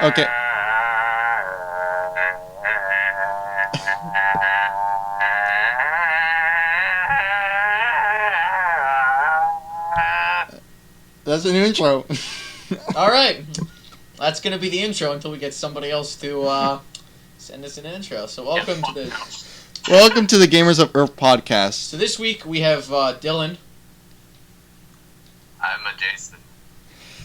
Okay. That's an intro. All right, that's gonna be the intro until we get somebody else to send us an intro. So welcome to the Gamers of Earth podcast. So this week we have Dylan. I'm a Jason.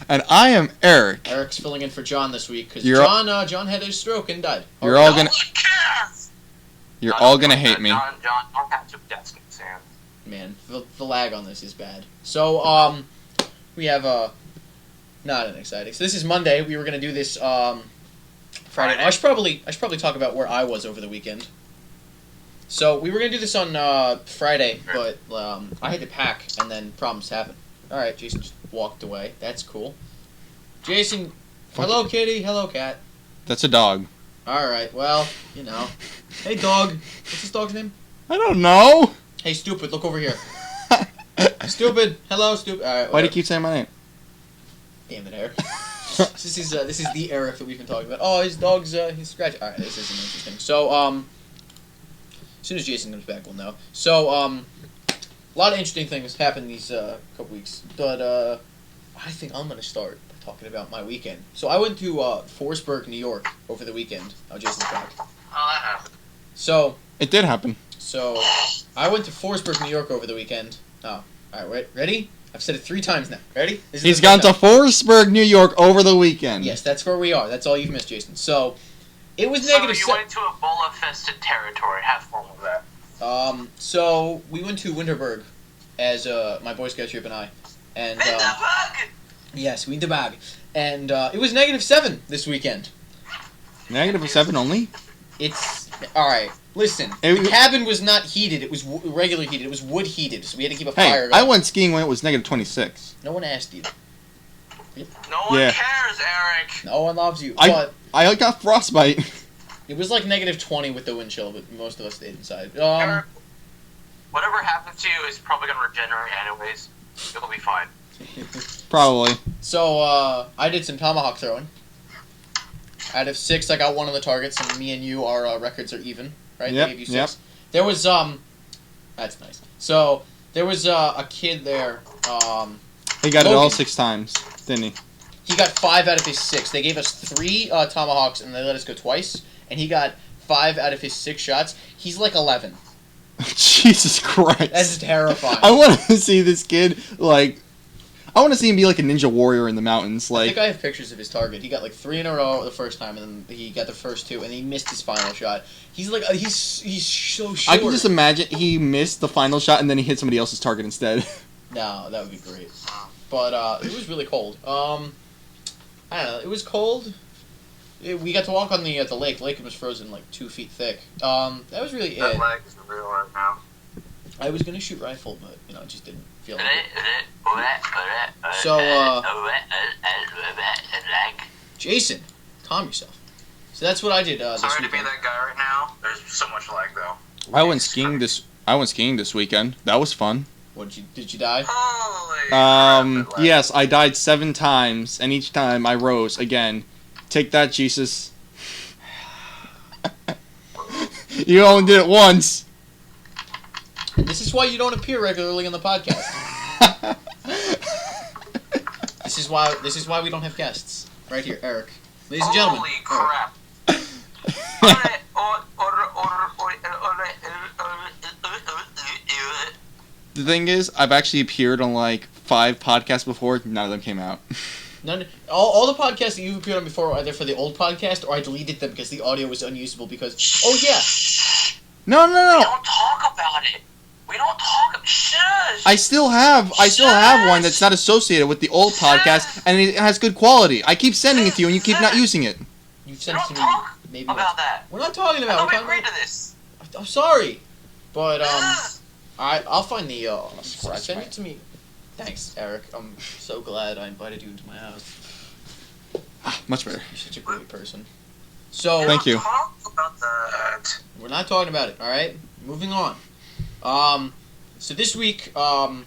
And I am Eric. Eric's filling in for John this week because John had a stroke and died. You're all gonna. No one cares. You're all gonna hate me. John, don't catch up desk Sam. Man, the lag on this is bad. So we have not an exciting. So this is Monday. We were gonna do this Friday. I should probably talk about where I was over the weekend. So we were gonna do this on Friday, but I had to pack, and then problems happened. All right, Jason just walked away. That's cool. Jason, hello kitty, hello cat. That's a dog. All right, well, you know. Hey dog, what's this dog's name? I don't know. Hey stupid, look over here. Stupid, hello stupid. All right. Why do you keep saying my name? Damn it, Eric. This is the Eric that we've been talking about. Oh, his dog's he's scratching. All right, this isn't interesting. So as soon as Jason comes back, we'll know. So a lot of interesting things happened these couple weeks, but I think I'm gonna start by talking about my weekend. So I went to Forsberg, New York, over the weekend. Oh, Jason's back. Oh, that happened. So It did happen. So I went to Forsberg, New York, over the weekend. Oh, all right, ready? I've said it 3 times now. Ready? He's gone to Forsberg, New York, over the weekend. Yes, that's where we are. That's all you've missed, Jason. So it was So negative. you went to Ebola-fested territory. Have fun with that. So we went to Winterberg as my Boy Scout trip and I, and yes, Winterberg, and it was -7 this weekend. -7 only? It's all right. Listen, the cabin was not heated. It was regular heated. It was wood heated, so we had to keep a fire going. I went skiing when it was -26. No one asked you. No one cares, Eric. No one loves you. I got frostbite. It was like -20 with the wind chill, but most of us stayed inside. Eric, whatever happens to you is probably gonna regenerate anyways. It'll be fine. Probably. So I did some tomahawk throwing. Out of 6, I got one of the targets, and me and you, our records are even, right? Yep, They gave you 6. There was that's nice. So there was a kid there. He got Logan. it all 6 times, didn't he? He got 5 out of his 6. They gave us 3 tomahawks, and they let us go twice. And he got 5 out of his 6 shots. He's like 11. Jesus Christ. That's terrifying. I want to see this kid, I want to see him be like a ninja warrior in the mountains. I think I have pictures of his target. He got like 3 in a row the first time, and then he got the first 2, and he missed his final shot. He's like, he's so short. I can just imagine he missed the final shot, and then he hit somebody else's target instead. No, that would be great. But it was really cold. I don't know. It was cold. We got to walk on the lake. The lake was frozen like 2 feet thick. That was really That it. leg is real right now. I was gonna shoot rifle, but it just didn't feel like it. So, Jason, calm yourself. So that's what I did this sorry to be weekend. that guy right now. There's so much lag though. I went skiing this weekend. That was fun. Did you die? Holy crap, Yes, I died 7 times, and each time I rose again. Take that, Jesus. You only did it once. This is why you don't appear regularly on the podcast. This is why we don't have guests. Right here, Eric. Ladies and gentlemen. Holy crap. The thing is, I've actually appeared on like 5 podcasts before. None of them came out. All the podcasts that you've appeared on before are either for the old podcast or I deleted them because the audio was unusable because... Oh, yeah. No. We don't talk about it. We don't talk... Shush! I still have one that's not associated with the old podcast, and it has good quality. I keep sending it to you, and you keep not using it. You've We sent it don't to me talk maybe about that. We're not talking about I it. thought we agreed to this. I'm sorry. But, I'll find the, send it to me. Thanks, Eric. I'm so glad I invited you into my house. Much better. You're such a great person. So... Thank you. Talk about that. We're not talking about it, alright? Moving on. So this week, kind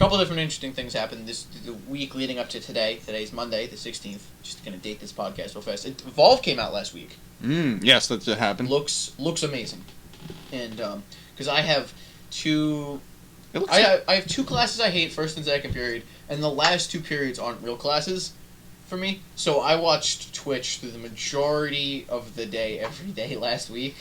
couple different interesting things happened the week leading up to today. Today's Monday, the 16th. Just gonna date this podcast real fast. Evolve came out last week. Yes, that happened. Looks amazing, and because I have two. It looks I have two classes I hate, first and second period, and the last two periods aren't real classes for me. So I watched Twitch through the majority of the day, every day last week,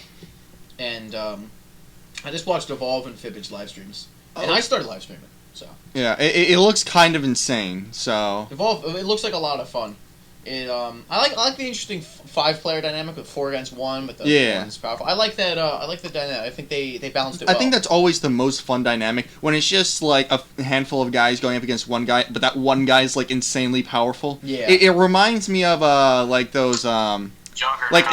and I just watched Evolve and Fibbage live streams, and I started live streaming. So yeah, it looks kind of insane. So Evolve, it looks like a lot of fun. I like the interesting 5-player dynamic with 4 against 1, but the one's powerful. I like that. I like the dynamic. I think they balanced it well. I think that's always the most fun dynamic when it's just like a handful of guys going up against one guy, but that one guy's like insanely powerful. Yeah. It reminds me of like those Juggernaut. like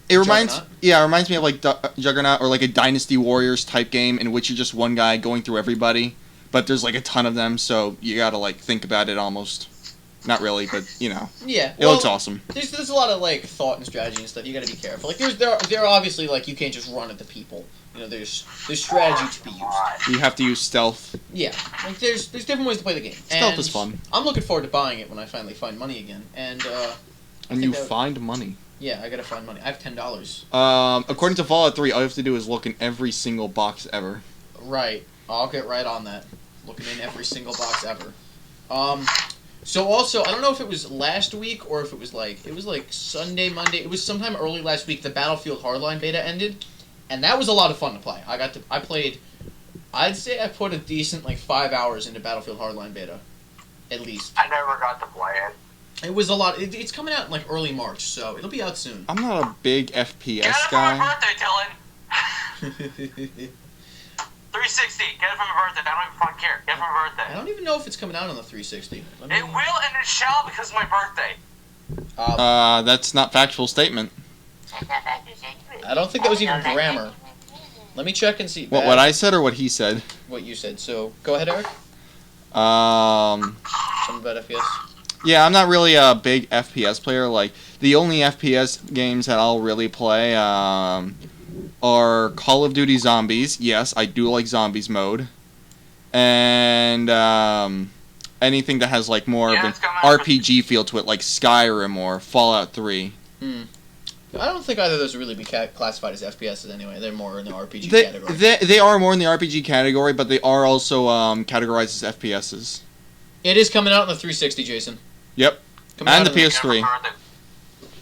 it reminds Juggernaut? it reminds me of like Juggernaut or like a Dynasty Warriors type game in which you're just one guy going through everybody, but there's like a ton of them, so you gotta like think about it almost. Not really, but you know. Yeah. It looks awesome. There's a lot of like thought and strategy and stuff. You got to be careful. Like there are obviously like you can't just run at the people. You know, there's strategy to be used. You have to use stealth. Yeah. Like there's different ways to play the game. Stealth And is fun. I'm looking forward to buying it when I finally find money again. And And you find money. yeah, I gotta find money. I have $10. According to Fallout 3, all you have to do is look in every single box ever. Right. I'll get right on that. Looking in every single box ever. So also, I don't know if it was last week or if it was like Sunday, Monday. It was sometime early last week. The Battlefield Hardline beta ended, and that was a lot of fun to play. I played. I'd say I put a decent like 5 hours into Battlefield Hardline beta, at least. I never got to play it. It was a lot. It's coming out in like early March, so it'll be out soon. I'm not a big FPS Get it for guy. my birthday, Dylan. 360. Get it for my birthday. I don't even fucking care. Get it for my I birthday. don't even know if it's coming out on the 360. Let me- It will and it shall because of my birthday. That's not factual statement. I don't think that was even grammar. Let me check and see. What I said or what he said? What you said. So go ahead, Eric. Something about FPS. Yeah, I'm not really a big FPS player. Like the only FPS games that I'll really play are Call of Duty Zombies. Yes, I do like Zombies mode, and anything that has like more of an RPG feel to it, like Skyrim or Fallout 3. I don't think either of those would really be classified as FPSs anyway. They're more in the RPG They, category. they are more in the RPG category, but they are also categorized as FPSs. It is coming out on the 360, Jason. Yep, Coming and out the in PS3,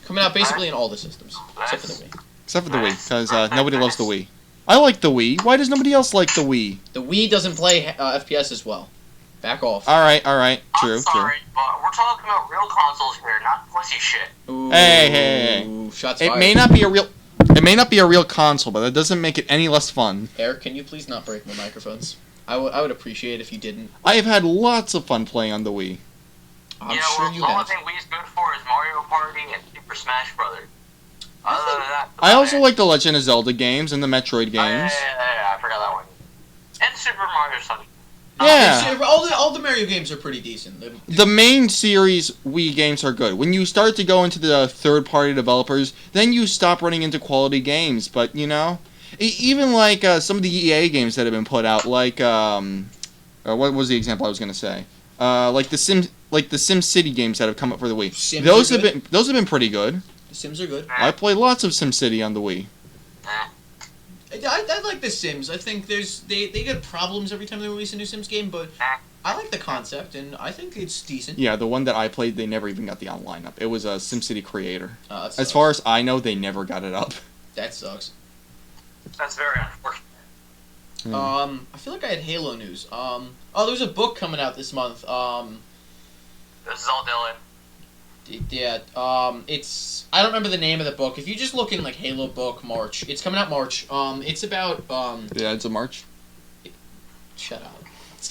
coming out basically in all the systems, except for the Wii. except for the Wii, because nobody loves the Wii. I like the Wii. Why does nobody else like the Wii? The Wii doesn't play FPS as well. Back off. All right, true, I'm sorry, but we're talking about real consoles here, not pussy shit. Ooh, Hey. Shots It fired. may not be a real console, but that doesn't make it any less fun. Eric, can you please not break my microphones? I would appreciate if you didn't. I have had lots of fun playing on the Wii. I'm yeah, sure well, you the only have. thing Wii's good for is Mario Party and Super Smash Brothers. Other than that, I also like the Legend of Zelda games and the Metroid games. Yeah, I forgot that one. And Super Mario Sunshine. Yeah. All the Mario games are pretty decent. The main series Wii games are good. When you start to go into the third-party developers, then you stop running into quality games. But, you know, even like some of the EA games that have been put out, like, what was the example I was going to say? Like the SimCity games that have come up for the Wii. Sims Those are have good. been pretty good. The Sims are good. I play lots of SimCity on the Wii. I like the Sims. I think they get problems every time they release a new Sims game, but I like the concept and I think it's decent. Yeah, the one that I played, they never even got the online up. It was a SimCity Creator. That As sucks. far as I know, they never got it up. That sucks. That's very unfortunate. I feel like I had Halo news. There was a book coming out this month. This is all Dylan. Yeah, it's... I don't remember the name of the book. If you just look in, like, Halo book, March. It's coming out March. It's about, Yeah, it's a March. Shut up.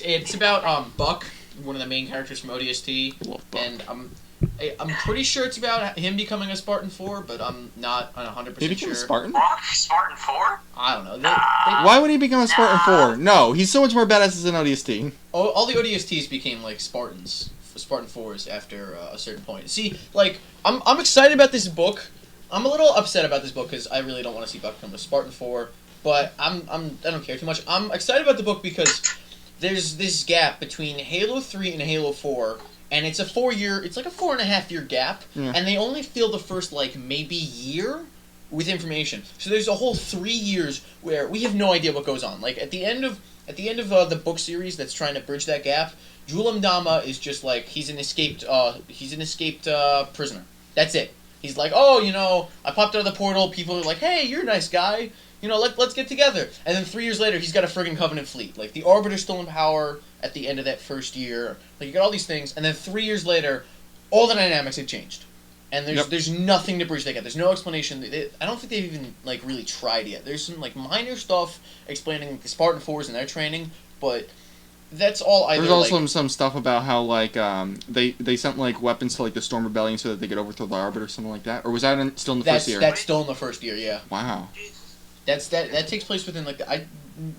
It's about, Buck, one of the main characters from ODST. Love Buck. And I'm pretty sure it's about him becoming a Spartan 4, but I'm not 100% Did he become sure. a Spartan? Rock Spartan 4? I don't know. Why would he become a Spartan 4? No, he's so much more badass as an ODST. All the ODSTs became, like, Spartans. Spartan 4s after a certain point. See, like, I'm excited about this book. I'm a little upset about this book because I really don't want to see Buck become a Spartan 4, but I don't care too much. I'm excited about the book because there's this gap between Halo 3 and Halo 4, and it's a 4-year, it's like a 4.5-year gap, Yeah. and they only fill the first, like, maybe year with information. So there's a whole 3 years where we have no idea what goes on. Like, at the end of the book series that's trying to bridge that gap, Julam Dama is just like, he's an escaped prisoner. That's it. He's like, oh, you know, I popped out of the portal, people are like, hey, you're a nice guy, you know, let's get together. And then 3 years later, he's got a friggin' Covenant fleet. Like, the Arbiter's still in power at the end of that first year. Like, you got all these things, and then 3 years later, all the dynamics have changed. And there's nothing to bridge that gap. There's no explanation. I don't think they've even, like, really tried yet. There's some, like, minor stuff explaining the Spartan 4s and their training, but that's all either, There's also some stuff about how, like, they sent, like, weapons to, like, the Storm Rebellion so that they could overthrow the Arbiter or something like that? Or was that still in the first year? That's still in the first year, yeah. Wow. That takes place within, like,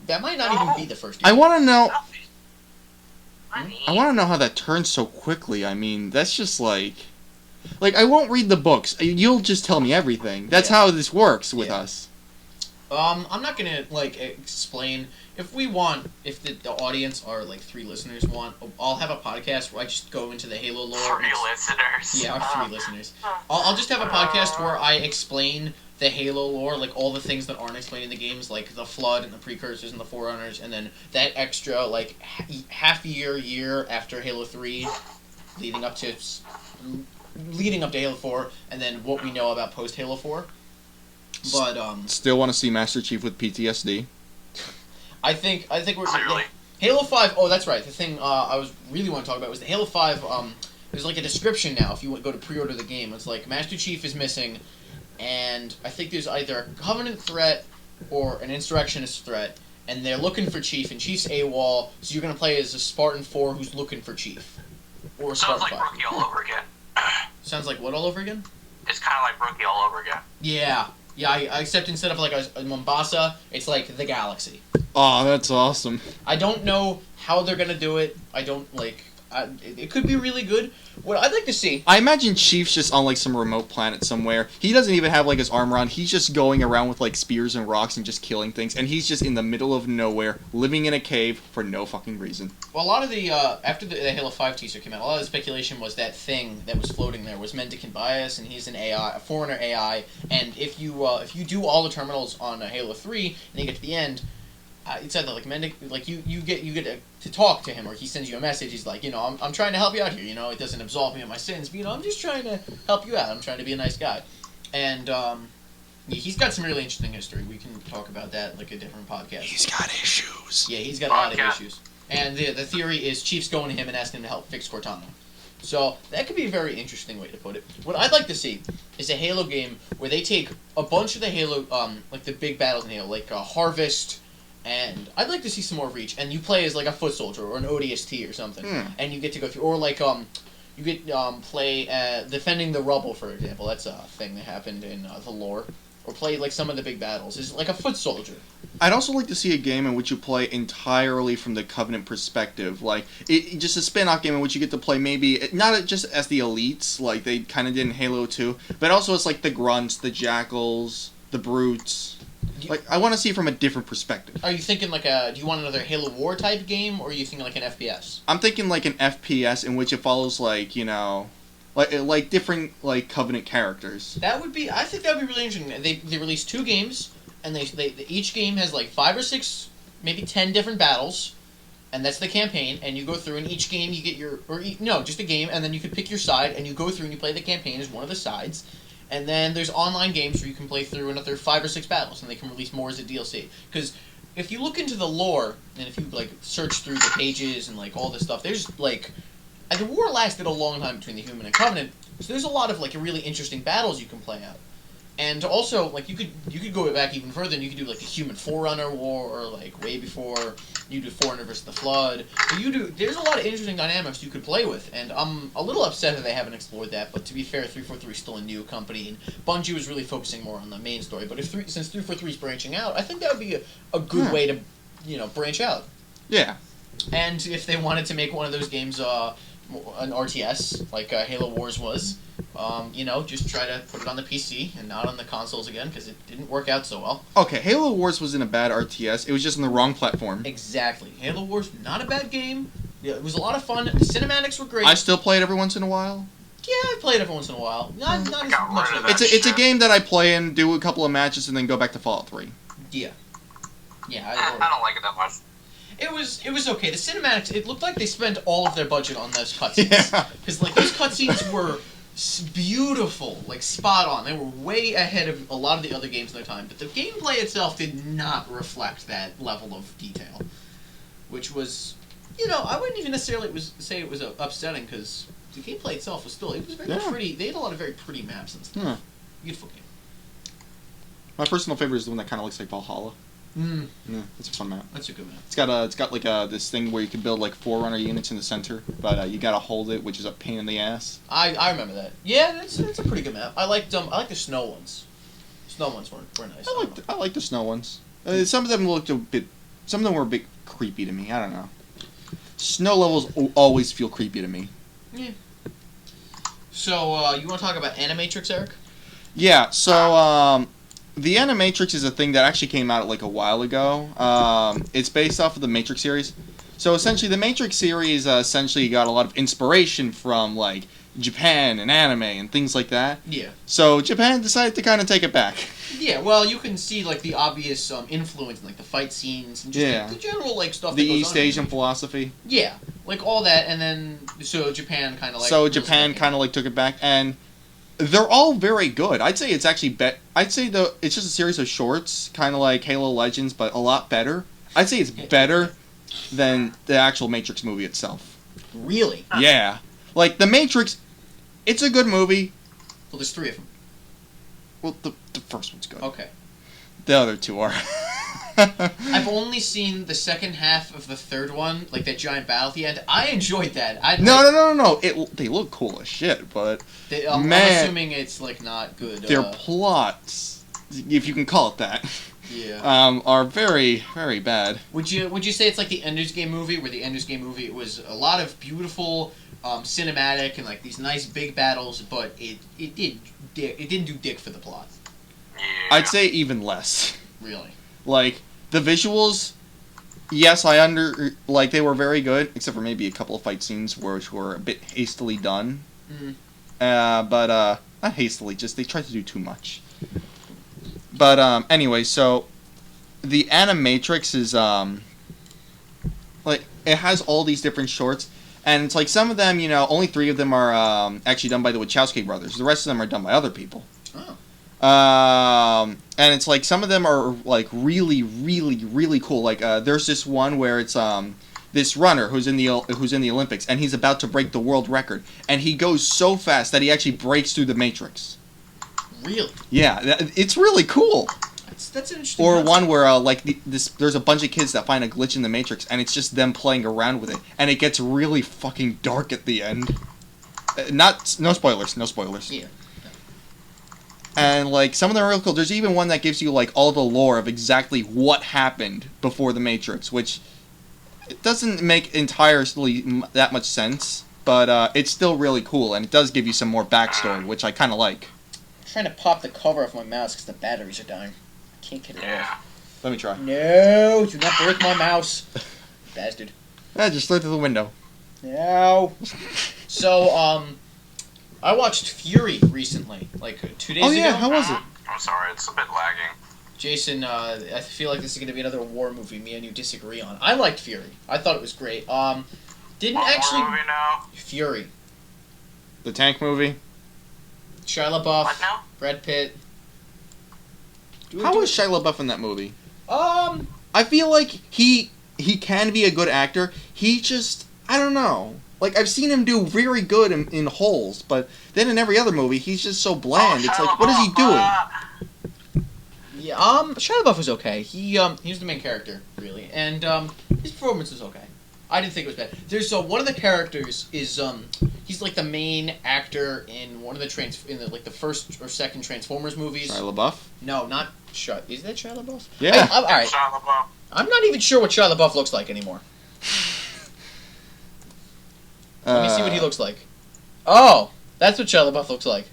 that might not even be the first year. I want to know... Money. I want to know how that turns so quickly. I mean, that's just, like... Like, I won't read the books. You'll just tell me everything. That's how this works with us. I'm not gonna, like, explain. If the audience, our, like, 3 listeners want, I'll have a podcast where I just go into the Halo lore. 3 listeners. Yeah, our 3 listeners. I'll just have a podcast where I explain the Halo lore, like, all the things that aren't explained in the games, like the Flood and the Precursors and the Forerunners, and then that extra, like, half year after Halo 3, leading up to Halo 4, and then what we know about post Halo 4. But Still want to see Master Chief with PTSD. I think we're Clearly. Halo 5. Oh, that's right. The thing I was really want to talk about was the Halo 5. There's like a description now if you go to pre-order the game. It's like Master Chief is missing, and I think there's either a Covenant threat or an Insurrectionist threat, and they're looking for Chief, and Chief's AWOL. So you're gonna play as a Spartan 4 who's looking for Chief, or Sounds Spartan like 5. Rookie all over again. Sounds like what all over again? It's kind of like Rookie all over again. Yeah. I except instead of like a Mombasa, it's like the galaxy. Oh, that's awesome. I don't know how they're gonna do it. I don't like. It could be really good. What I'd like to see. I imagine Chief's just on, like, some remote planet somewhere. He doesn't even have, like, his armor on. He's just going around with, like, spears and rocks and just killing things. And he's just in the middle of nowhere, living in a cave for no fucking reason. Well, a lot of the after the Halo 5 teaser came out, a lot of the speculation was that thing that was floating there was Mendicant Bias, and he's an AI, a Foreigner AI. And if you do all the terminals on Halo 3, and you get to the end. It's either like you get to talk to him, or he sends you a message. He's like, you know, I'm trying to help you out here. You know, it doesn't absolve me of my sins, but you know, I'm just trying to help you out. I'm trying to be a nice guy, and he's got some really interesting history. We can talk about that in, like, a different podcast. He's got issues. Yeah, he's got a lot of issues, and the theory is Chief's going to him and asking him to help fix Cortana. So that could be a very interesting way to put it. What I'd like to see is a Halo game where they take a bunch of the Halo, like the big battles in Halo, like Harvest. And I'd like to see some more Reach, and you play as like a foot soldier or an ODST or something, and you get to go through, or like you get play defending the rubble, for example. That's a thing that happened in the lore, or play like some of the big battles. Is like a foot soldier. I'd also like to see a game in which you play entirely from the Covenant perspective, like just a spin-off game in which you get to play maybe not just as the elites, like they kind of did in Halo 2, but also it's like the grunts, the jackals, the brutes. Like, I want to see it from a different perspective. Are you thinking like do you want another Halo War type game, or are you thinking like an FPS? I'm thinking like an FPS in which it follows, like, you know, like different, like, Covenant characters. I think that would be really interesting. They released 2 games, and they each game has like 5 or 6, maybe 10 different battles, and that's the campaign. And you go through, and each game you get just a game, and then you can pick your side, and you go through and you play the campaign as one of the sides. And then there's online games where you can play through another 5 or 6 battles, and they can release more as a DLC. Because if you look into the lore, and if you like search through the pages and like all this stuff, there's like, and the war lasted a long time between the Human and Covenant, so there's a lot of like really interesting battles you can play out. And also, like, you could go back even further, and you could do like a Human Forerunner war, or like way before you do Forerunner versus the Flood. So there's a lot of interesting dynamics you could play with, and I'm a little upset that they haven't explored that. But to be fair, 343 is still a new company, and Bungie was really focusing more on the main story. But since 343 is branching out, I think that would be a good way to, you know, branch out. Yeah. And if they wanted to make one of those games an RTS, like Halo Wars was, Just try to put it on the PC and not on the consoles again because it didn't work out so well. Okay, Halo Wars wasn't a bad RTS. It was just on the wrong platform. Exactly. Halo Wars, not a bad game. Yeah, it was a lot of fun. The cinematics were great. I still play it every once in a while. Yeah, I played every once in a while. Not as got much rid as of I that. It's a game that I play and do a couple of matches and then go back to Fallout 3. Yeah, I don't like it that much. it was okay. The cinematics, it looked like they spent all of their budget on those cutscenes. Yeah. Because those cutscenes were beautiful, spot on. They were way ahead of a lot of the other games in their time. But the gameplay itself did not reflect that level of detail, which was, I wouldn't even necessarily say it was upsetting because the gameplay itself was it was very pretty. They had a lot of very pretty maps and stuff. Yeah. Beautiful game. My personal favorite is the one that kind of looks like Valhalla. Mm, Yeah, it's a fun map. that's a good map. It's got this thing where you can build Forerunner units in the center, but you gotta hold it, which is a pain in the ass. I remember that. Yeah, that's a pretty good map. I like the snow ones. Snow ones were nice. I like the snow ones. Some of them looked some of them were a bit creepy to me. I don't know. Snow levels always feel creepy to me. Yeah. So you want to talk about Animatrix, Eric? Yeah. So the Animatrix is a thing that actually came out a while ago. It's based off of the Matrix series. So essentially, the Matrix series essentially got a lot of inspiration from Japan and anime and things like that. Yeah. So Japan decided to kind of take it back. Yeah. Well, you can see the obvious influence in the fight scenes and just the general stuff. The that goes East on. Asian philosophy. Yeah, all that, and then so Japan kind of Japan kind of took it back, and they're all very good. I'd say it's actually it's just a series of shorts, kind of like Halo Legends, but a lot better. I'd say it's better than the actual Matrix movie itself. Really? Yeah, the Matrix, it's a good movie. Well, there's 3 of them. Well, the first one's good. Okay. The other 2 are. I've only seen the second half of the third one, that giant battle at the end. I enjoyed that. No. They look cool as shit, but I'm assuming it's not good. Their plots, if you can call it that, yeah, are very, very bad. Would you say it's like the Ender's Game movie, where the Ender's Game movie was a lot of beautiful cinematic and these nice big battles, but it didn't do dick for the plot. Yeah. I'd say even less. Really. The visuals, yes, they were very good, except for maybe a couple of fight scenes which were a bit hastily done. Mm. But not hastily, just they tried to do too much. But anyway, so the Animatrix is it has all these different shorts, and it's some of them, only 3 of them are actually done by the Wachowski brothers. The rest of them are done by other people. Oh. And it's some of them are really, really, really cool. There's this one where it's this runner who's in the Olympics, and he's about to break the world record, and he goes so fast that he actually breaks through the Matrix. Really? Yeah, it's really cool. That's an interesting. Or concept. one where there's a bunch of kids that find a glitch in the Matrix, and it's just them playing around with it, and it gets really fucking dark at the end. No spoilers. Yeah. And some of them are real cool. There's even one that gives you all the lore of exactly what happened before the Matrix, which it doesn't make entirely that much sense, but it's still really cool, and it does give you some more backstory, which I kind of like. I'm trying to pop the cover off my mouse because the batteries are dying. I can't get it off. Let me try. No, do not break my mouse, bastard. Just throw it through the window. No. So, I watched Fury recently, 2 days ago. Oh yeah, how was it? I'm sorry, it's a bit lagging. Jason, I feel like this is going to be another war movie me and you disagree on. I liked Fury. I thought it was great. Didn't What actually... movie now? Fury. The tank movie. Shia LaBeouf, What now? Brad Pitt. How was Shia LaBeouf in that movie? Um, I feel like he can be a good actor. He just, I don't know. I've seen him do very good in Holes, but then in every other movie, he's just so bland. It's what is he doing? yeah, Shia LaBeouf was okay. He was the main character, really, and his performance was okay. I didn't think it was bad. There's one of the characters is he's the main actor in one of the the first or second Transformers movies. Shia LaBeouf? No, not Shia. Is that Shia LaBeouf? Yeah. All right. Shia LaBeouf. I'm not even sure what Shia LaBeouf looks like anymore. Let me see what he looks like. Oh, That's what Shia LaBeouf looks like.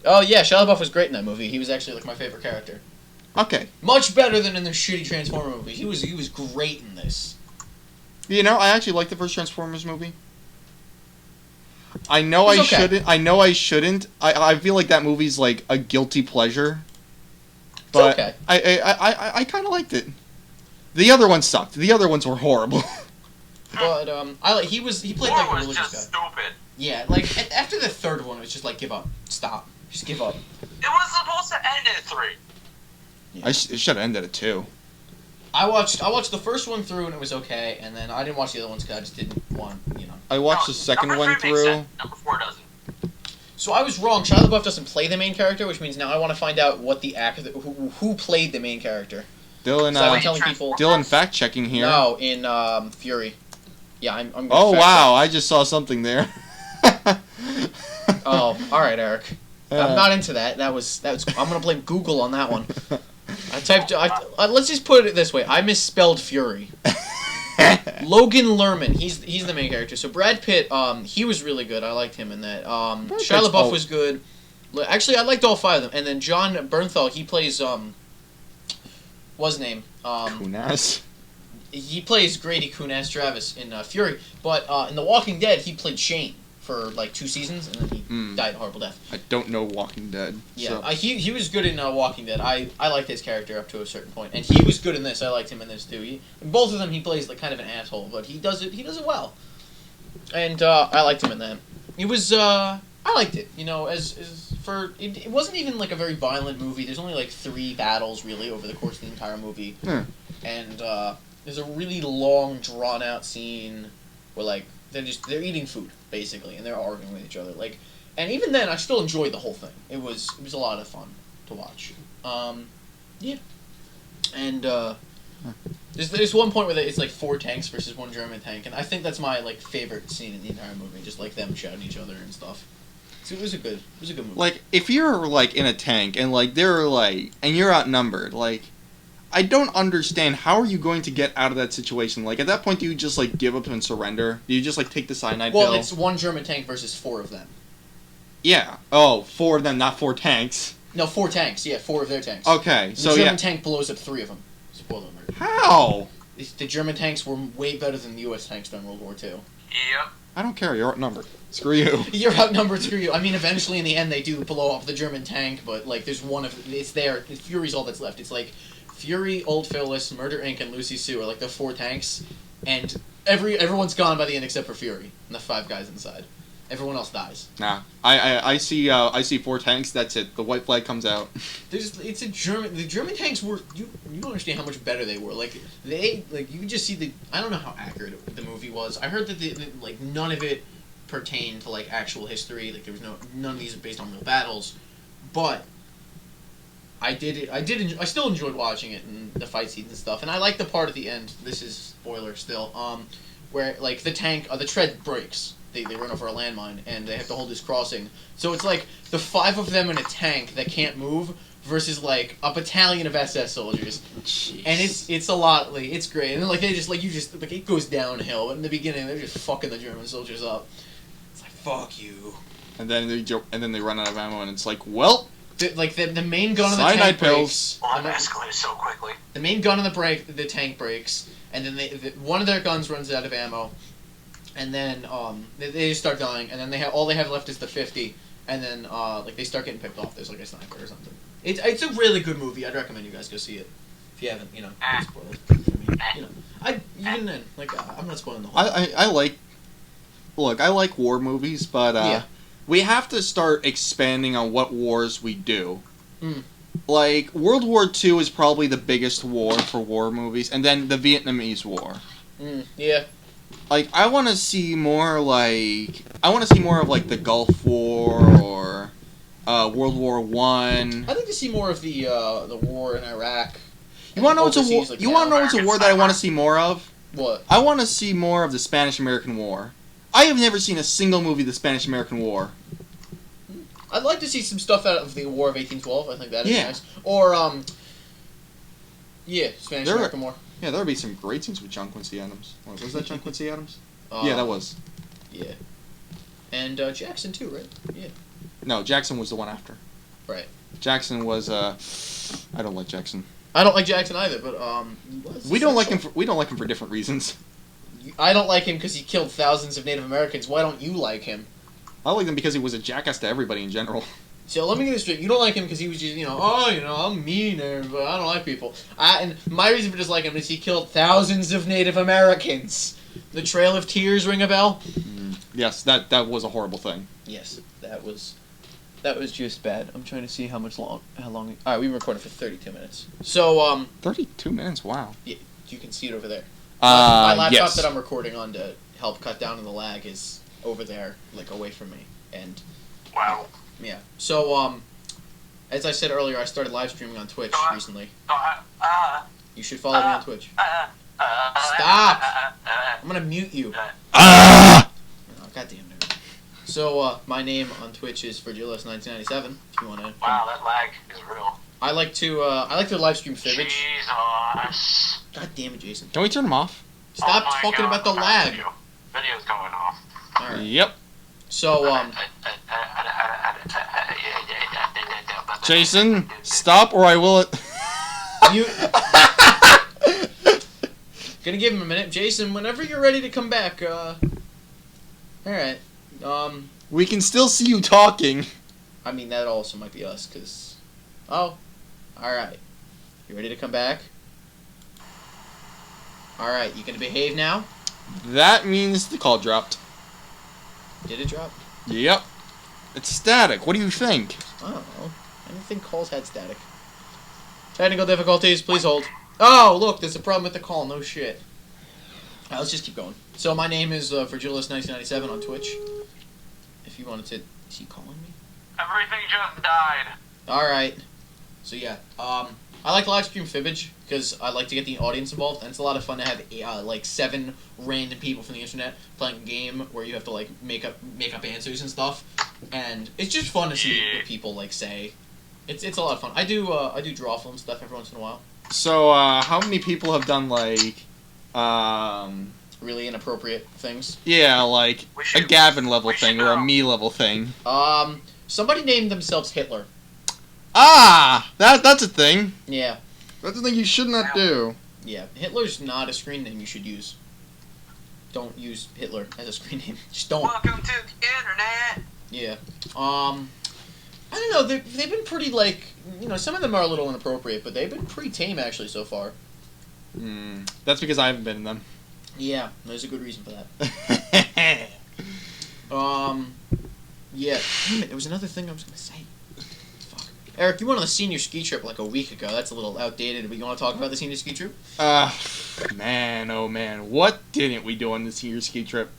Oh yeah, Shia LaBeouf was great in that movie. He was actually like my favorite character. Okay. Much better than in the shitty Transformer movie. He was great in this. You know, I actually like the first Transformers movie. I know I It's okay. shouldn't. I know I shouldn't. I feel like that movie's like a guilty pleasure. But okay. I kind of liked it. The other ones sucked. The other ones were horrible. But he played like a Four was religious just guy. stupid. Yeah, like after the third one, it was just like give up, stop, just give up. It was supposed to end at 3. It should have ended at 2. I watched the first one through and it was okay, and then I didn't watch the other ones because I just didn't want, I watched No, the second number one 3 makes through. sense. Number 4 doesn't. So I was wrong. Shia LaBeouf doesn't play the main character, which means now I want to find out what the actor who played the main character. Dylan, So I'm telling people. Dylan fact checking here. No, in Fury. Yeah, I'm. Gonna Oh fact wow! I just saw something there. check. Oh, all right, Eric. I'm not into that. That was. I'm gonna blame Google on that one. I typed. Let's just put it this way. I misspelled Fury. Logan Lerman. He's the main character. So Brad Pitt. He was really good. I liked him in that. Shia Pitt's LaBeouf old. was good. Actually, I liked all 5 of them. And then John Bernthal. He plays what's his name? Kunas. He plays Grady Kunas Travis in Fury. But in The Walking Dead, he played Shane for like 2 seasons, and then he died a horrible death. I don't know Walking Dead. Yeah, So. he was good in Walking Dead. I liked his character up to a certain point, and he was good in this. I liked him in this too. Both of them, he plays like kind of an asshole, but he does it well. And I liked him in that. It was I liked it. It wasn't even like a very violent movie. There's only like 3 battles really over the course of the entire movie, and there's a really long, drawn out scene where like they're eating food basically, and they're arguing with each other. Like, and even then, I still enjoyed the whole thing. It was a lot of fun to watch. Yeah, and there's one point where it's like 4 tanks versus 1 German tank, and I think that's my like favorite scene in the entire movie. Just like them shouting at each other and stuff. So it was a good movie. Like, if you're like in a tank and like they're like and you're outnumbered, like I don't understand how are you going to get out of that situation. Like at that point, do you just like give up and surrender? Do you just like take the cyanide well, pill? it's 1 German tank versus 4 of them. Yeah. Oh, 4 of them, not 4 tanks. No, 4 tanks. Yeah, 4 of their tanks. Okay, so the German yeah. tank blows up 3 of them. Spoiler alert. How? The German tanks were way better than the U.S. tanks during World War II. Yep. I don't care. You're outnumbered. Screw you. You're outnumbered, screw you. I mean, eventually in the end they do blow up the German tank, but like there's it's there. Fury's all that's left. It's like Fury, Old Phyllis, Murder Inc., and Lucy Sue are like the 4 tanks, and everyone's gone by the end except for Fury and the 5 guys inside. Everyone else dies. Nah. I see 4 tanks. That's it. The white flag comes out. It's a German. The German tanks were you don't understand how much better they were. Like you could just see the. I don't know how accurate the movie was. I heard that like none of it pertained to like actual history. Like there was none of these are based on real battles, but I still enjoyed watching it and the fight scenes and stuff. And I like the part at the end. This is spoiler still. Where like the tank, the tread breaks. They run over a landmine and they have to hold this crossing. So it's like the 5 of them in a tank that can't move versus like a battalion of SS soldiers. Jeez. And it's a lot. Like it's great. And then like it goes downhill. But in the beginning they're just fucking the German soldiers up. It's like fuck you. And then they run out of ammo, and it's like, well, The main gun on the Cyanide tank pills. breaks. Well, that escalated so quickly. The main gun on the tank breaks, and then one of their guns runs out of ammo, and then they just start dying, and then all they have left is the 50, and then like they start getting picked off. There's like a sniper or something. It's a really good movie. I'd recommend you guys go see it if you haven't. Don't spoil it for me. Even then, like I'm not spoiling the whole. I like war movies, but Yeah. we have to start expanding on what wars we do. Mm. Like, World War II is probably the biggest war for war movies, and then the Vietnamese War. Yeah. Like, I want to see more of, like, the Gulf War, or World War One. I'd like to see more of the war in Iraq. You want to know what's a war? Overseas, like, You want to know what's a war that I want to see more of? What? I want to see more of the Spanish-American War. I have never seen a single movie of the Spanish-American War. I'd like to see some stuff out of the War of 1812. I think that'd be Yeah. nice. Or Spanish American War. Yeah, there would be some great scenes with John Quincy Adams. Was that John Quincy Adams? Uh, Yeah, that was. Yeah. And Jackson too, right? Yeah. No, Jackson was the one after. Right. Jackson was I don't like Jackson. I don't like Jackson either, but he was. We don't like him for different reasons. I don't like him because he killed thousands of Native Americans. Why don't you like him? I like him because he was a jackass to everybody in general. So let me get this straight. You don't like him because he was just, I'm mean, but I don't like people. And my reason for disliking him is he killed thousands of Native Americans. The Trail of Tears ring a bell? Yes, that was a horrible thing. Yes, that was just bad. I'm trying to see how long. All right, we recorded for 32 minutes. So 32 minutes. Wow. yeah, you can see it over there. My laptop yes. that I'm recording on to help cut down on the lag is over there, like away from me, and Wow. yeah. So as I said earlier, I started live streaming on Twitch recently. You should follow me on Twitch. Stop! I'm gonna mute you. Ah! Oh, goddamn nerd. So my name on Twitch is Virgilius1997. If you wanna. Wow, that lag is real. I like to live stream Fibbage. Jesus. God damn it, Jason. Can we turn him off? Stop Oh my talking God, about the lag. Video's going off. All right. Yep. So Jason, stop or I will. you. Gonna give him a minute, Jason. Whenever you're ready to come back. All right. We can still see you talking. I mean that also might be us, cause. Oh. All right. You ready to come back? All right. You gonna behave now? That means the call dropped. Did it drop? Yep. It's static. What do you think? I don't know. I didn't think calls had static. Technical difficulties. Please hold. Oh, look. There's a problem with the call. No shit. All right, let's just keep going. So my name is Virgilius1997 on Twitch. If you wanted to... Is he calling me? Everything just died. Alright. So yeah. I like to live stream Fibbage because I like to get the audience involved, and it's a lot of fun to have like 7 random people from the internet playing a game where you have to like make up answers and stuff, and it's just fun to see what people like say. It's a lot of fun. I do draw film stuff every once in a while. So, how many people have done like, Really inappropriate things. yeah, like a Gavin level thing or a me level thing? Somebody named themselves Hitler. Ah, that's a thing. Yeah. That's a thing you should not do. Yeah. Hitler's not a screen name you should use. Don't use Hitler as a screen name. Just don't. Welcome to the internet. Yeah. I don't know. They've been pretty like some of them are a little inappropriate, but they've been pretty tame actually so far. That's because I haven't been in them. Yeah, there's a good reason for that. Yeah. Damn it, there was another thing I was gonna say. Fuck. Eric, you went on the senior ski trip like a week ago. That's a little outdated, but you want to talk about the senior ski trip? Man, oh man, what didn't we do on this senior ski trip?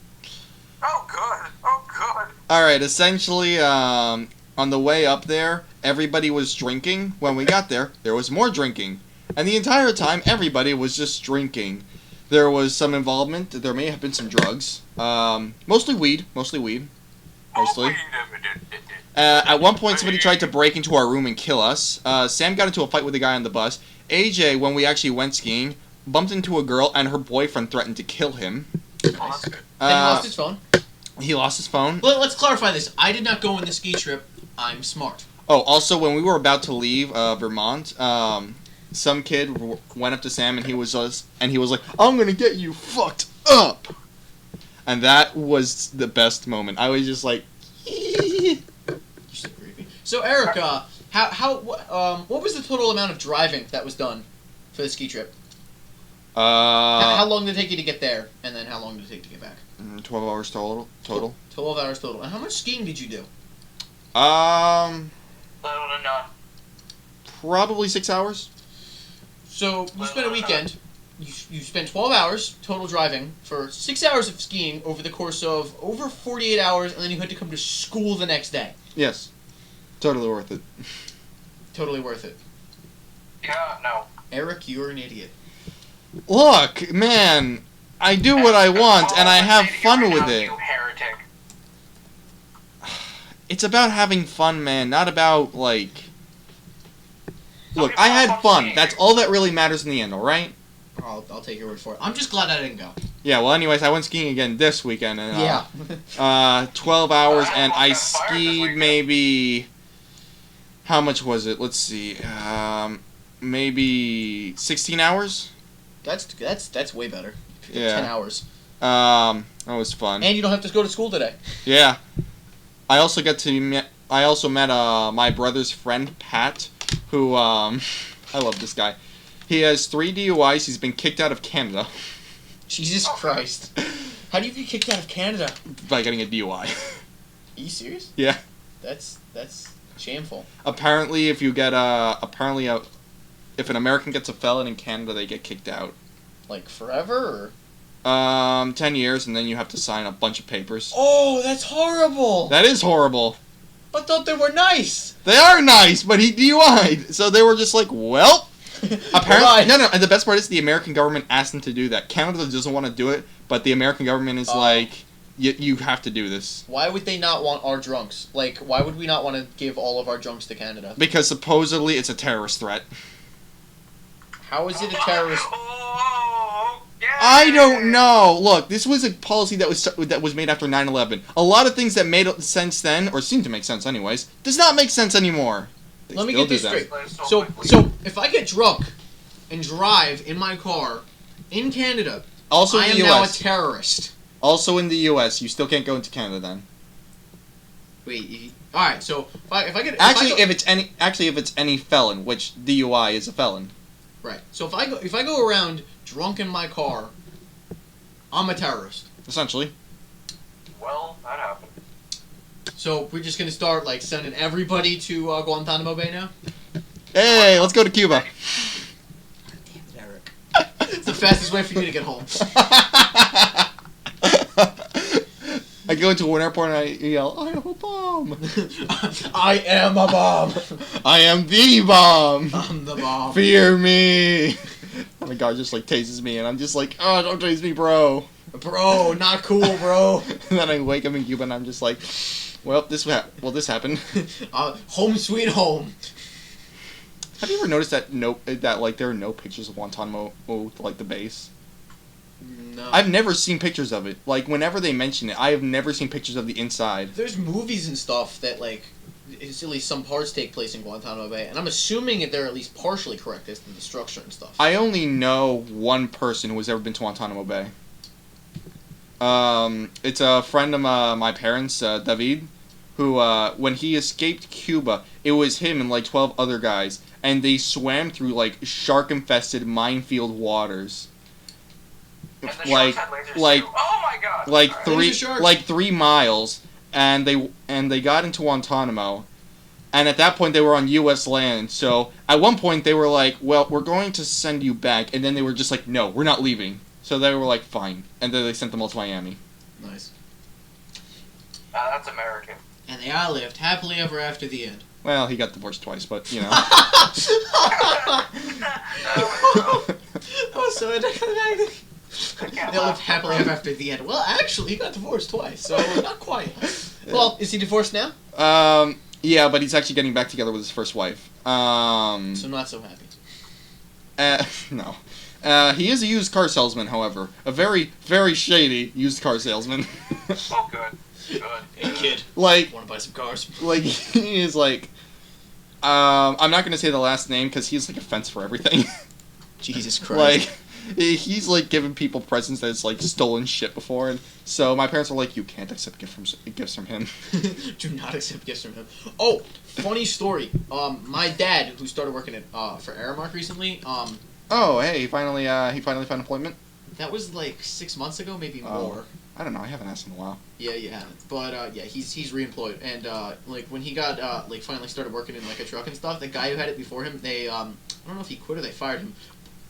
Oh, good. Oh, good. Alright, essentially, on the way up there, everybody was drinking. When we got there, there was more drinking. And the entire time, everybody was just drinking. There was some involvement. There may have been some drugs. Mostly weed. Mostly. At one point, somebody tried to break into our room and kill us. Sam got into a fight with a guy on the bus. AJ, when we actually went skiing, bumped into a girl, and her boyfriend threatened to kill him. Nice. Then he lost his phone. He lost his phone. Let's clarify this. I did not go on the ski trip. I'm smart. Oh, also, when we were about to leave Vermont, some kid went up to Sam and he was like, "I'm gonna get you fucked up," and that was the best moment. I was just like, You're so creepy. So Eric, what was the total amount of driving that was done for the ski trip? How long did it take you to get there, and then how long did it take to get back? 12 hours total. 12 hours total. And how much skiing did you do? Probably 6 hours. So you spent a weekend. You spent 12 hours total driving for 6 hours of skiing over the course of over 48 hours, and then you had to come to school the next day. Yes, totally worth it. Totally worth it. Yeah, no. Eric, you're an idiot. Look, man, I do what I want and I have fun with it. You heretic. It's about having fun, man, not about like. Look, I had fun. That's all that really matters in the end, alright? I'll take your word for it. I'm just glad I didn't go. Yeah, well, anyways, I went skiing again this weekend, and Yeah. 12 hours, I and almost I got fired this skied weekend. maybe. How much was it? Let's see. Maybe 16 hours. That's way better. You get Yeah. 10 hours. That was fun. And you don't have to go to school today. Yeah. I also I also met my brother's friend Pat, who I love this guy. He has 3 DUIs. He's been kicked out of Canada Jesus Christ. How do you get kicked out of Canada? by getting a DUI. Are you serious? Yeah. That's shameful. Apparently, if you get if an American gets a felon in Canada, they get kicked out. Like forever? 10 years, and then you have to sign a bunch of papers. Oh, that's horrible. That is horrible. I thought they were nice. They are nice, but he DUI'd. So they were just like, well. Apparently, Why? no. And the best part is the American government asked them to do that. Canada doesn't want to do it, but the American government is like, you have to do this. Why would they not want our drunks? Like, why would we not want to give all of our drunks to Canada? Because supposedly it's a terrorist threat. How is it a terrorist? Oh, yeah. I don't know. Look, this was a policy that was made after 9/11. A lot of things that made sense then, or seemed to make sense anyways, does not make sense anymore. They Let me still get this do that. straight. So So if I get drunk and drive in my car in Canada, Also I in am the now a U.S. terrorist. Also in the U.S., you still can't go into Canada then. Wait. All right. So if I get Actually, if if it's any felon, which DUI is a felon. right. So if I go around drunk in my car, I'm a terrorist. Essentially. Well, that happened. So we're just gonna start like sending everybody to Guantanamo Bay now. Hey, let's go to Cuba. Damn it, Eric. It's the fastest way for you to get home. I go into an airport and I yell, I have a bomb. I am a bomb. I am the bomb. I'm the bomb. Fear me. And the guy just like tases me and I'm just like, oh, don't tase me, bro. Bro, not cool, bro. And then I wake up in Cuba and I'm just like, well, this happened. Home sweet home. Have you ever noticed that like there are no pictures of Guantanamo, like the base? No. I've never seen pictures of it. Like whenever they mention it, I have never seen pictures of the inside. There's movies and stuff that like, at least some parts take place in Guantanamo Bay, and I'm assuming that they're at least partially correct as to the structure and stuff. I only know one person who has ever been to Guantanamo Bay. It's a friend of my parents, David, who when he escaped Cuba, it was him and like 12 other guys, and they swam through like shark-infested minefield waters. And the Like, sharks had lasers like, too. Oh my god. like Alright. three, Laser sharks. like 3 miles, and they got into Guantanamo, and at that point they were on U.S. land. So at one point they were like, "Well, we're going to send you back," and then they were just like, "No, we're not leaving." So they were like, "Fine," and then they sent them all to Miami. Nice. That's American. And they all lived happily ever after the end. Well, he got divorced twice, but you know. Oh, so they lived happily ever after the end. Well, actually, he got divorced twice, so not quite. Well, is he divorced now? Yeah, but he's actually getting back together with his first wife. So not so happy. No. He is a used car salesman, however. A very, very shady used car salesman. Oh, good. Good. Hey, kid. Like, Want to buy some cars? he is like, I'm not gonna say the last name because he's like a fence for everything. Jesus Christ. Like, he's like giving people presents that's like stolen shit before, and so my parents were like, you can't accept gifts from him. Do not accept gifts from him. Oh, funny story. My dad, who started working at for Aramark recently, Oh, hey, he finally found employment. that was like 6 months ago, maybe Oh. more. I don't know. I haven't asked in a while. Yeah, you haven't. But yeah, he's reemployed, and like when he got like finally started working in like a truck and stuff, the guy who had it before him, they I don't know if he quit or they fired him.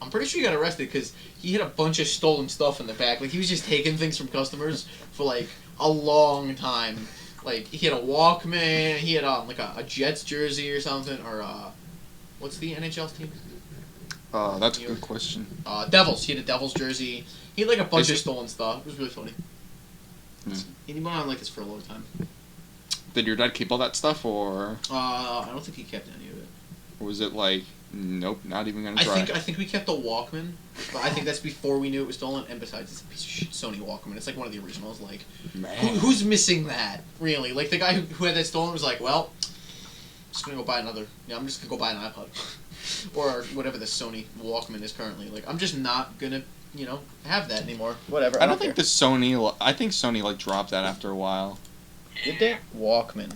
I'm pretty sure he got arrested because he had a bunch of stolen stuff in the back. Like he was just taking things from customers for like a long time. Like he had a Walkman, he had like a Jets jersey or something, or what's the NHL's team? That's a good question. Devils. He had a Devils jersey. He had like a bunch Is of it- stolen stuff. It was really funny. Hmm. He went on like this for a long time. Did your dad keep all that stuff, or I don't think he kept any of it. was it like Nope, not even gonna I try. think we kept the Walkman, but I think that's before we knew it was stolen. And besides, it's a piece of shit Sony Walkman. It's like one of the originals. Like, Man. who's missing that? Really? Like the guy who had that stolen was like, well, I'm just gonna go buy another. Yeah, I'm just gonna go buy an iPod, or whatever the Sony Walkman is currently. Like, I'm just not gonna, have that anymore. Whatever. I don't think the Sony. I think Sony like dropped that after a while. Did they? Walkman.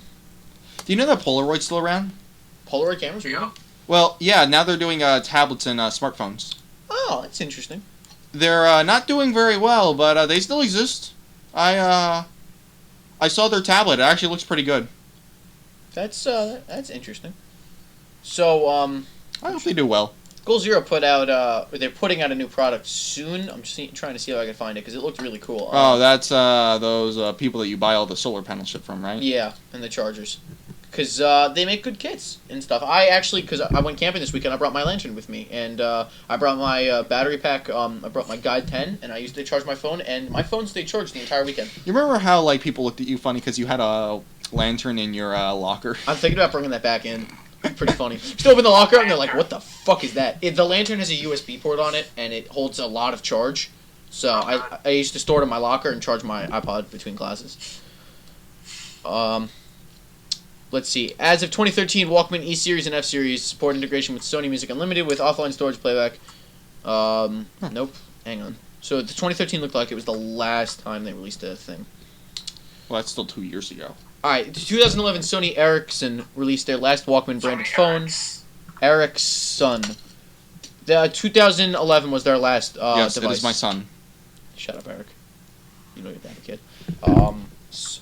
Do you know that Polaroid's still around? Polaroid cameras? Really? Well, yeah. Now they're doing tablets and smartphones. Oh, that's interesting. They're not doing very well, but they still exist. I saw their tablet. It actually looks pretty good. That's interesting. So, I hope they do well. Goal Zero put out. They're putting out a new product soon. I'm just trying to see if I can find it because it looked really cool. Oh, that's those people that you buy all the solar panel shit from, right? Yeah, and the chargers. Because they make good kits and stuff. Because I went camping this weekend, I brought my lantern with me. And I brought my battery pack, I brought my Guide 10, and I used it to charge my phone. And my phone stayed charged the entire weekend. You remember how like people looked at you funny because you had a lantern in your locker? I'm thinking about bringing that back in. Pretty funny. Just open the locker, and they're like, what the fuck is that? The lantern has a USB port on it, and it holds a lot of charge. So I used to store it in my locker and charge my iPod between classes. Let's see. As of 2013, Walkman E-Series and F-Series support integration with Sony Music Unlimited with offline storage playback. Nope. Hang on. So the 2013 looked like it was the last time they released a thing. Well, that's still 2 years ago. Alright, 2011, Sony Ericsson released their last Walkman branded phone. Ericsson. The 2011 was their last yes, device. it is my son. Shut up, Eric. You know you're bad, kid.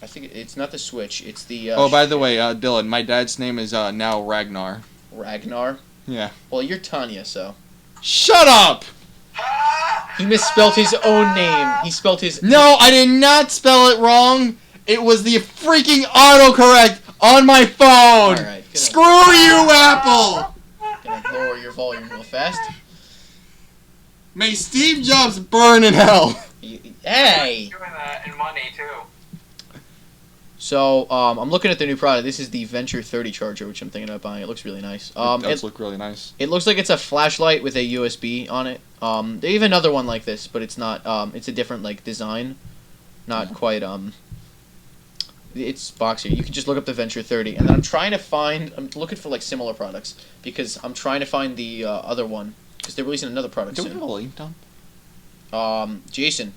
I think it's not the Switch. It's the. Oh, by the way, Dylan, my dad's name is now Ragnar. Ragnar. Yeah. Well, you're Tanya, so. Shut up! He misspelled his own name. He spelled his. No, I did not spell it wrong. It was the freaking autocorrect on my phone. All right. Screw you, Apple. Gonna lower your volume real fast. May Steve Jobs burn in hell. Hey. Doing that in money too. So, I'm looking at the new product. This is the Venture 30 charger, which I'm thinking about buying. It looks really nice. It does look really nice. It looks like it's a flashlight with a USB on it. They have another one like this, but it's not. It's a different like design. Not quite. It's boxier. You can just look up the Venture 30, and then I'm looking for like similar products because I'm trying to find the other one because they're releasing another product Don't we soon. have a link dump? Jason.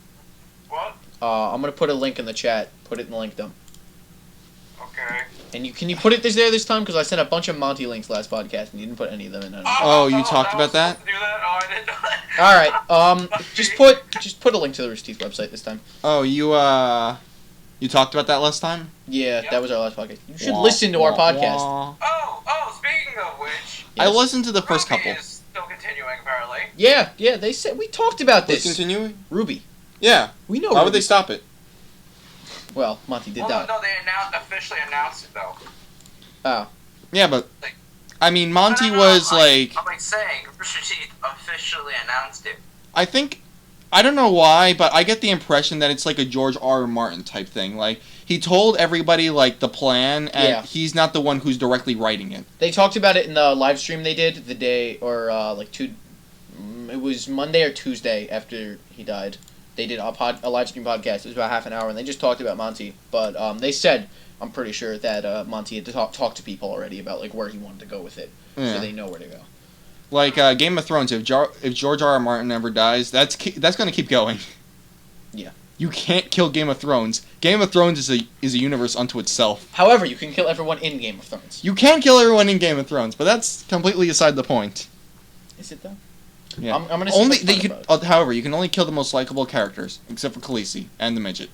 What? I'm gonna put a link in the chat. Put it in the link dump. Okay. And can you put it this time? Because I sent a bunch of Monty links last podcast, and you didn't put any of them in. Oh, you talked about that? Do that? Oh, I didn't know that. All right. Just put a link to the Rooster Teeth website this time. Oh, you talked about that last time? Yeah, Yep. that was our last podcast. You should listen to our podcast. Oh, speaking of which, I Yes. listened to the first Ruby couple. is still continuing apparently. Yeah. They said we talked about It's this. continuing? Ruby. Yeah. We know. Why would Ruby. they stop it? Well, Monty did Well, that. no, they officially announced it though. Oh. Yeah, but I mean, Monty No, was I'm like, saying Rooster Teeth officially announced it. I don't know why, but I get the impression that it's like a George R. Martin type thing. Like, he told everybody, like, the plan, and Yeah. he's not the one who's directly writing it. They talked about it in the live stream they did the day, or it was Monday or Tuesday after he died. They did a live stream podcast. It was about half an hour, and they just talked about Monty. But they said, I'm pretty sure that Monty had talked to people already about like where he wanted to go with it, Yeah. so they know where to go. Like, Game of Thrones, if George R. R. Martin ever dies, that's going to keep going. Yeah. You can't kill Game of Thrones. Game of Thrones is a universe unto itself. However, you can kill everyone in Game of Thrones. You can kill everyone in Game of Thrones, but that's completely aside the point. Is it though? Yeah. I'm gonna see Only what's they fun could. about it. However, you can only kill the most likable characters, except for Khaleesi and the midget.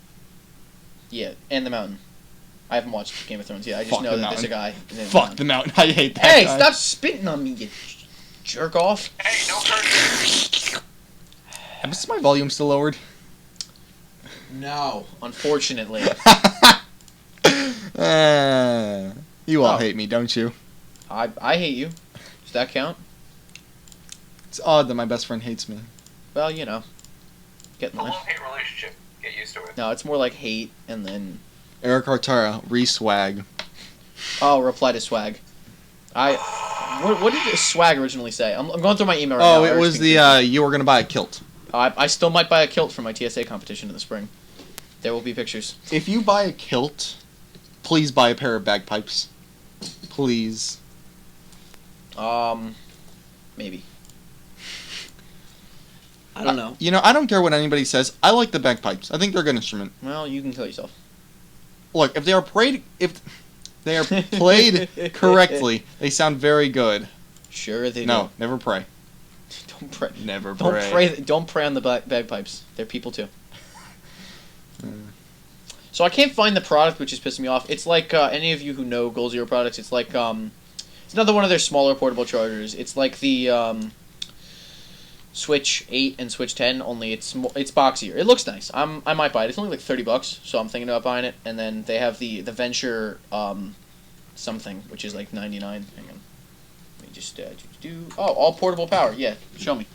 Yeah, and the Mountain. I haven't watched Game of Thrones yet. I just Fuck know the that there's a Mountain. guy. named Fuck the Mountain. I hate that. Hey, guy. stop spitting on me, you jerk off. Hey, no cursing. Is my volume still lowered? No, unfortunately. You all Oh. hate me, don't you? I hate you. Does that count? It's odd that my best friend hates me. Well, you know. Get in It's a line. love-hate relationship. Get used to it. No, it's more like hate and then Eric Artara, re-swag. reply to swag. What did the swag originally say? I'm going through my email right now. Oh, it was the you were gonna buy a kilt. I still might buy a kilt for my TSA competition in the spring. There will be pictures. If you buy a kilt, please buy a pair of bagpipes. Please. Maybe. I don't know. You know, I don't care what anybody says. I like the bagpipes. I think they're a good instrument. Well, you can kill yourself. Look, if they are played correctly, they sound very good. Sure they do. No, never pray. Don't pray. Never Don't pray. pray. Don't pray on the bagpipes. They're people too. So I can't find the product, which is pissing me off. It's like any of you who know Goal Zero products. It's like it's another one of their smaller portable chargers. It's like the Switch 8 and Switch 10. Only it's boxier. It looks nice. I might buy it. It's only like $30, so I'm thinking about buying it. And then they have the Venture something, which is like $99. Hang on. Let me just do. Oh, all portable power. Yeah, show me.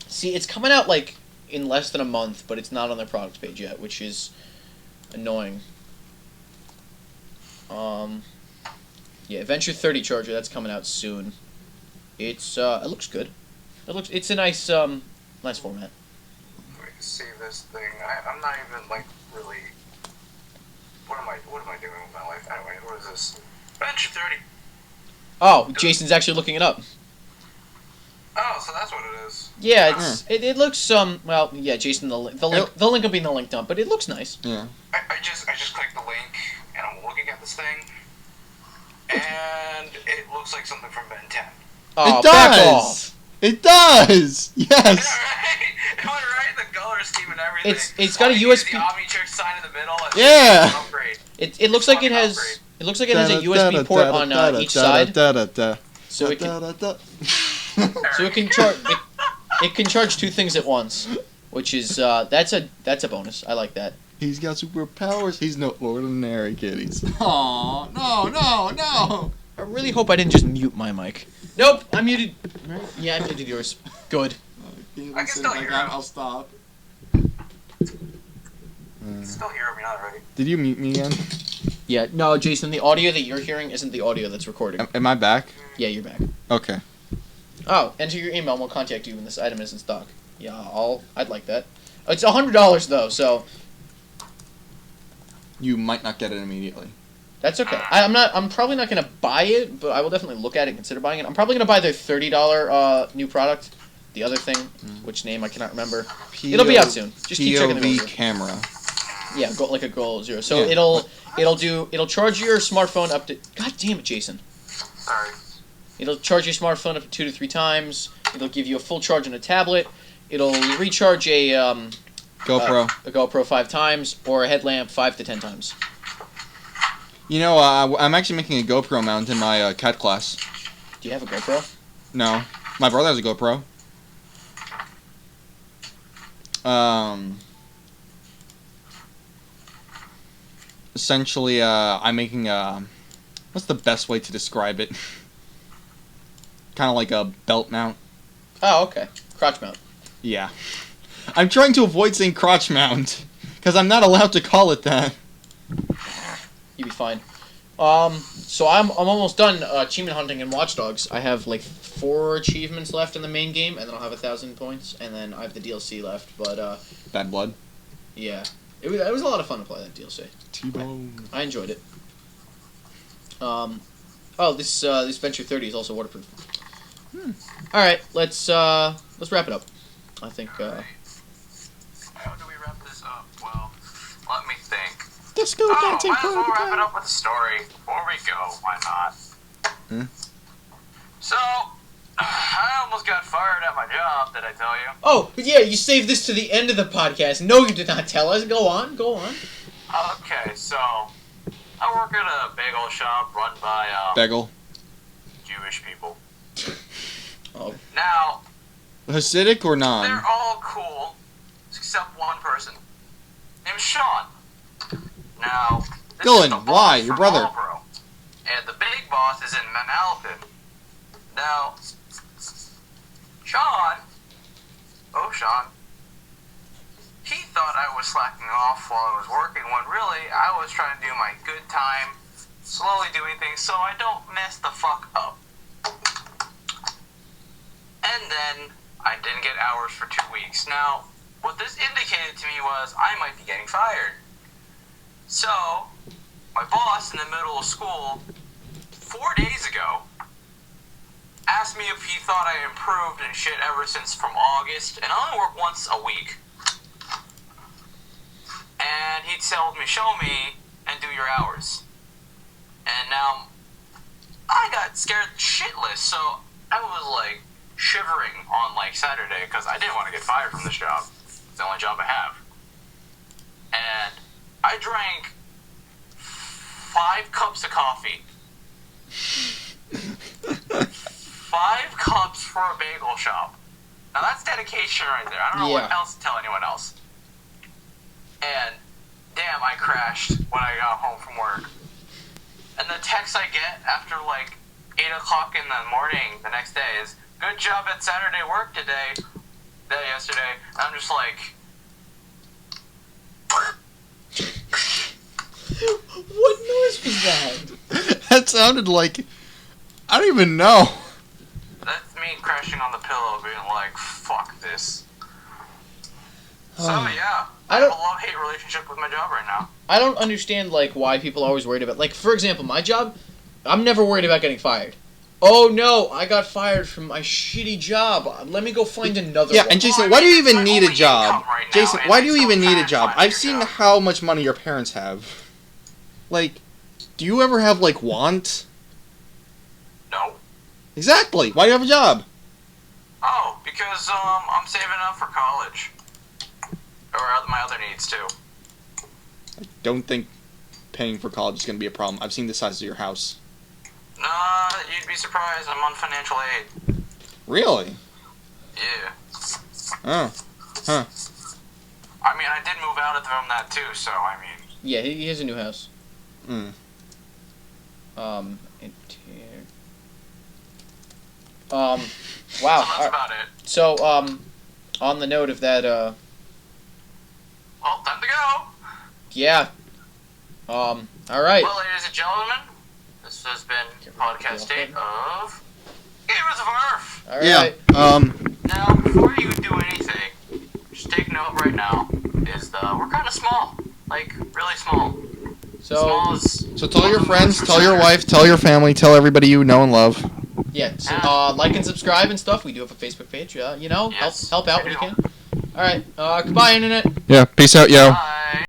See, it's coming out like in less than a month, but it's not on their products page yet, which is annoying. Yeah, Venture 30 charger, that's coming out soon. It looks good. It's a nice nice format. Wait, see this thing. I'm not even like really. What am I doing with my life? Anyway, what is this? Venture 30. Oh, Jason's actually looking it up. Oh, so that's what it is. Yeah, it looks well, yeah, Jason, the link will be in the link dump, but it looks nice. Yeah. I just clicked the link and I'm looking at this thing, and it looks like something from Ben 10. Oh, it back does. off. It does. Yes. Right? Am I right? The color scheme and everything. It's got a The USB. Omnitrix sign in the middle. Yeah. Upgrade. It looks like it has. Upgrade. It looks like it has a USB port on each side, so it can. So it can charge. It can charge two things at once, which is that's a bonus. I like that. He's got superpowers. He's no ordinary kitties. Aw, no. I really hope I didn't just mute my mic. Nope, I muted. Yeah, I muted yours. Good. I can still hear him. I'll stop. Still hear me, not ready. Did you mute me again? Yeah, no, Jason, the audio that you're hearing isn't the audio that's recording. Am I back? Yeah, you're back. Okay. Oh, enter your email and we'll contact you when this item is in stock. Yeah, I'd like that. It's $100 though, so You might not get it immediately. that's okay. I'm probably not gonna buy it, but I will definitely look at it and consider buying it. I'm probably gonna buy their $30 new product. The other thing, which name I cannot remember. It'll be out soon. Just keep checking the POV mail. camera. Yeah, like a Goal Zero. So Yeah. it'll charge your smartphone up to. God damn it, Jason. Sorry. It'll charge your smartphone up to 2 to 3 times. It'll give you a full charge on a tablet. It'll recharge a GoPro. a GoPro 5 times, or a headlamp 5 to 10 times. You know, I'm actually making a GoPro mount in my CAT class. Do you have a GoPro? No. My brother has a GoPro. Essentially, I'm making a... What's the best way to describe it? Kind of like a belt mount. Oh, okay. Crotch mount. Yeah. I'm trying to avoid saying crotch mount, because I'm not allowed to call it that. You'd be fine. So I'm almost done achievement hunting in Watch Dogs. I have like 4 achievements left in the main game, and then I'll have 1,000 points, and then I have the DLC left. But Bad Blood. yeah, it was a lot of fun to play that DLC. T-Bone. I enjoyed it. Oh, this Venture 30 is also waterproof. All right, let's wrap it up. I think. How do we wrap this up? Well, let me think. Disco dancing might as well wrap it up with a story. Before we go, why not? So, I almost got fired at my job, did I tell you? Oh, yeah, you saved this to the end of the podcast. No, you did not tell us. Go on. Okay, so, I work at a bagel shop run by, Bagel. Jewish people. Oh. Now, Hasidic or they're non? all cool, except one person, named Sean. Now, this Dylan, is the boss why? Your from brother. Marlboro, and the big boss is in Manalapan. Now, Sean, he thought I was slacking off while I was working, when really, I was trying to do my good time, slowly doing things so I don't mess the fuck up. And then I didn't get hours for 2 weeks. Now, what this indicated to me was I might be getting fired. So, my boss in the middle of school, 4 days ago, asked me if he thought I improved and shit ever since from August, and I only work once a week. And he told me, show me and do your hours. And now, I got scared shitless, so I was like shivering on like Saturday because I didn't want to get fired from this job. It's the only job I have. And I drank 5 cups of coffee. 5 cups for a bagel shop. Now that's dedication right there. I don't know what else to tell anyone else. And damn, I crashed when I got home from work. And the text I get after like 8 o'clock in the morning the next day is, good job at Saturday work today. Yesterday. And I'm just like, What noise was that? That sounded like, I don't even know. that's me crashing on the pillow being like, fuck this. So yeah, I have a love-hate relationship with my job right now. I don't understand like why people are always worried about, like, for example, my job, I'm never worried about getting fired. Oh no, I got fired from my shitty job. Let me go find another one. And Jason, Well, I why do mean, you even it's my need a only job? income right now, Jason, and why I'm do you still even need a trying to job? find I've a seen job. how much money your parents have. Like, do you ever have, like, want? No. Exactly. Why do you have a job? Oh, because I'm saving up for college. Or my other needs too. Don't think paying for college is going to be a problem. I've seen the size of your house. Nah, you'd be surprised. I'm on financial aid. Really? Yeah. Oh. Huh. I mean, I did move out from that too, so I mean. Yeah, he has a new house. Mm. Wow. So that's about it. So, on the note of that, Well, time to go. yeah. All right. Well, ladies and gentlemen, this has been Podcast 8 of Gamers of Earth. All Yeah. right. Now, before you do anything, just take note right now, is we're kind of small. Like, really small. So, Small is... So tell your friends, tell your wife, tell your family, tell everybody you know and love. yeah. So, like and subscribe and stuff. We do have a Facebook page. You know, Yes, help out when we you do. can. All right. Goodbye, internet. Yeah. Peace out, yo. Bye.